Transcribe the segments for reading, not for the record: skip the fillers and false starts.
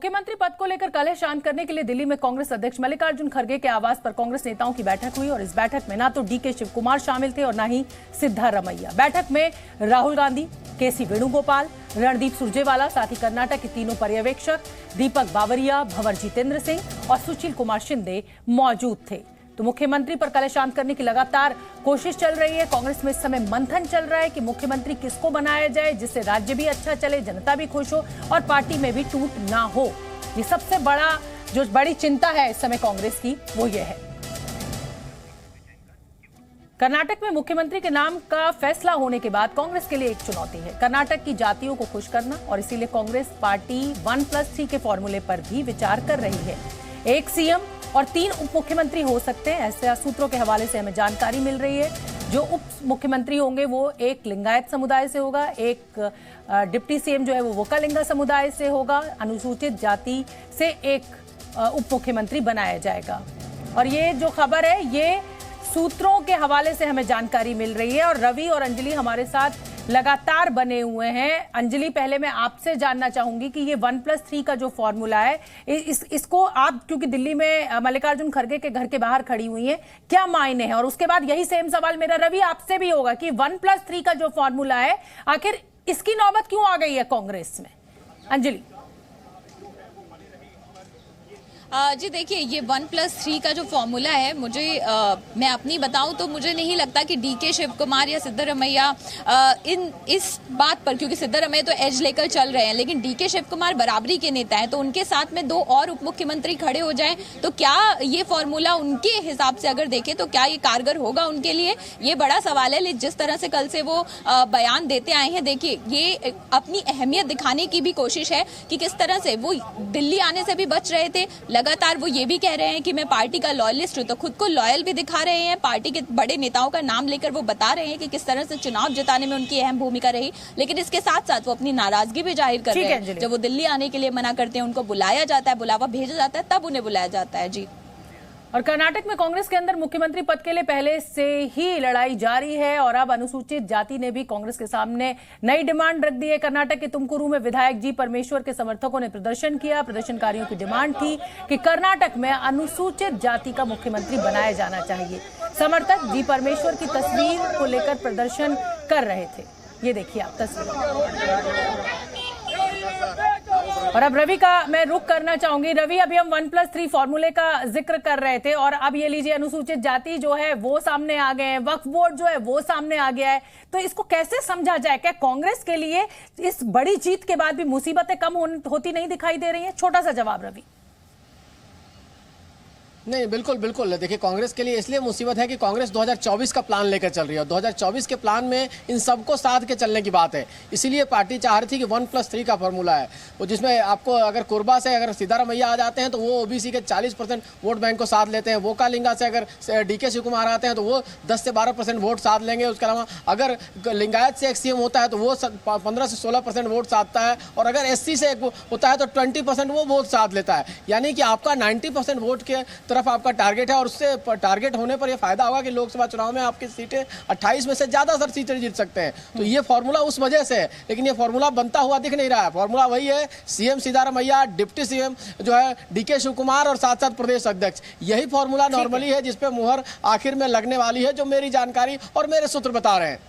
मुख्यमंत्री पद को लेकर कलह शांत करने के लिए दिल्ली में कांग्रेस अध्यक्ष मल्लिकार्जुन खड़गे के आवास पर कांग्रेस नेताओं की बैठक हुई और इस बैठक में ना तो डीके शिव कुमार शामिल थे और ना ही सिद्धारमैया। बैठक में राहुल गांधी, केसी वेणुगोपाल, रणदीप सुरजेवाला, साथ ही कर्नाटक के तीनों पर्यवेक्षक दीपक बावरिया, भंवर जितेंद्र सिंह और सुशील कुमार शिंदे मौजूद थे। तो मुख्यमंत्री पर कलह शांत करने की लगातार कोशिश चल रही है। कांग्रेस में इस समय मंथन चल रहा है कि मुख्यमंत्री किसको बनाया जाए जिससे राज्य भी अच्छा चले, जनता भी खुश हो और पार्टी में भी टूट ना हो। ये सबसे बड़ी चिंता है इस समय कांग्रेस की, वो ये है। कर्नाटक में मुख्यमंत्री के नाम का फैसला होने के बाद कांग्रेस के लिए एक चुनौती है कर्नाटक की जातियों को खुश करना, और इसीलिए कांग्रेस पार्टी 1+3 के फॉर्मूले पर भी विचार कर रही है। एक सीएम और 3 उप मुख्यमंत्री हो सकते हैं, ऐसे सूत्रों के हवाले से हमें जानकारी मिल रही है। जो उप मुख्यमंत्री होंगे वो एक लिंगायत समुदाय से होगा, एक डिप्टी सीएम जो है वो वोकालिंगा समुदाय से होगा, अनुसूचित जाति से एक उप मुख्यमंत्री बनाया जाएगा। और ये जो खबर है ये सूत्रों के हवाले से हमें जानकारी मिल रही है और रवि और अंजलि हमारे साथ लगातार बने हुए हैं। अंजलि, पहले मैं आपसे जानना चाहूंगी कि ये 1+3 का जो फॉर्मूला है इसको आप, क्योंकि दिल्ली में मल्लिकार्जुन खड़गे के घर के बाहर खड़ी हुई हैं, क्या मायने हैं? और उसके बाद यही सेम सवाल मेरा रवि आपसे भी होगा कि 1+3 का जो फॉर्मूला है आखिर इसकी नौबत क्यों आ गई है कांग्रेस में? अंजलि। जी देखिए, ये 1+3 का जो फॉर्मूला है, मैं अपनी बताऊं तो मुझे नहीं लगता कि डीके शिव कुमार या सिद्धारमैया इस बात पर, क्योंकि सिद्धारमैया तो एज लेकर चल रहे हैं, लेकिन डीके शिव कुमार बराबरी के नेता हैं, तो उनके साथ में 2 और उप मुख्यमंत्री खड़े हो जाएं तो क्या ये फॉर्मूला उनके हिसाब से अगर देखें तो क्या ये कारगर होगा उनके लिए? ये बड़ा सवाल है। जिस तरह से कल से वो बयान देते आए हैं, देखिए ये अपनी अहमियत दिखाने की भी कोशिश है कि किस तरह से वो दिल्ली आने से भी बच रहे थे। लगातार वो ये भी कह रहे हैं कि मैं पार्टी का लॉयलिस्ट हूं, तो खुद को लॉयल भी दिखा रहे हैं। पार्टी के बड़े नेताओं का नाम लेकर वो बता रहे हैं कि किस तरह से चुनाव जिताने में उनकी अहम भूमिका रही, लेकिन इसके साथ साथ वो अपनी नाराजगी भी जाहिर कर रहे हैं। जब वो दिल्ली आने के लिए मना करते हैं, उनको बुलाया जाता है, बुलावा भेजा जाता है, तब उन्हें बुलाया जाता है। जी। और कर्नाटक में कांग्रेस के अंदर मुख्यमंत्री पद के लिए पहले से ही लड़ाई जारी है और अब अनुसूचित जाति ने भी कांग्रेस के सामने नई डिमांड रख दी है। कर्नाटक के तुमकुरू में विधायक जी परमेश्वर के समर्थकों ने प्रदर्शन किया। प्रदर्शनकारियों की डिमांड थी कि कर्नाटक में अनुसूचित जाति का मुख्यमंत्री बनाया जाना चाहिए। समर्थक जी परमेश्वर की तस्वीर को लेकर प्रदर्शन कर रहे थे। ये देखिए आप तस्वीर। और अब रवि का मैं रुख करना चाहूंगी। रवि, अभी हम 1+3 फॉर्मूले का जिक्र कर रहे थे और अब ये लीजिए अनुसूचित जाति जो है वो सामने आ गए हैं, वक्फ बोर्ड जो है वो सामने आ गया है। तो इसको कैसे समझा जाए? क्या कांग्रेस के लिए इस बड़ी जीत के बाद भी मुसीबतें कम होती नहीं दिखाई दे रही हैं? छोटा सा जवाब रवि। नहीं, बिल्कुल बिल्कुल। देखिए, कांग्रेस के लिए इसलिए मुसीबत है कि कांग्रेस 2024 का प्लान लेकर चल रही है और 2024 के प्लान में इन सबको साथ के चलने की बात है। इसीलिए पार्टी चाह रही थी कि 1+3 का फॉर्मूला है, वो जिसमें आपको अगर कोरबा से अगर सिद्धारमैया आ जाते हैं तो वो ओबीसी के 40% वोट बैंक को साथ लेते हैं। वोकालिंगा से अगर डीके शिव कुमार आते हैं तो वो 10 से 12% वोट साथ लेंगे। उसके अलावा अगर लिंगायत से एक सीएम होता है तो वो 15 से 16% वोट साधता है, और अगर एससी से एक होता है तो 20% वो वोट साथ लेता है। यानी कि आपका 90% वोट के तरफ आपका टारगेट है, और उससे टारगेट होने पर यह फायदा होगा कि लोकसभा चुनाव में आपकी सीटें 28 में से ज्यादा सीटें जीत सकते हैं। तो ये फॉर्मूला उस वजह से है, लेकिन ये फॉर्मूला बनता हुआ दिख नहीं रहा है। फॉर्मूला वही है, सीएम सिद्धारमैया, डिप्टी सीएम जो है डीके शिव कुमार और साथ साथ प्रदेश अध्यक्ष। यही फॉर्मूला नॉर्मली है जिसपे मुहर आखिर में लगने वाली है, जो मेरी जानकारी और मेरे सूत्र बता रहे हैं।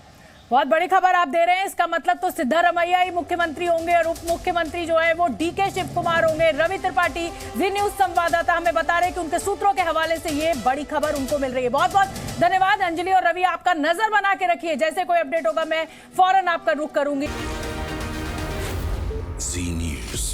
बहुत बड़ी खबर आप दे रहे हैं। इसका मतलब तो सिद्धारमैया ही मुख्यमंत्री होंगे और उप मुख्यमंत्री जो है वो डीके शिव कुमार होंगे। रवि त्रिपाठी, जी न्यूज संवाददाता, हमें बता रहे हैं कि उनके सूत्रों के हवाले से ये बड़ी खबर उनको मिल रही है। बहुत बहुत धन्यवाद अंजलि और रवि, आपका नजर बना के रखिए। जैसे कोई अपडेट होगा मैं फौरन आपका रुख करूंगी। जी न्यूज।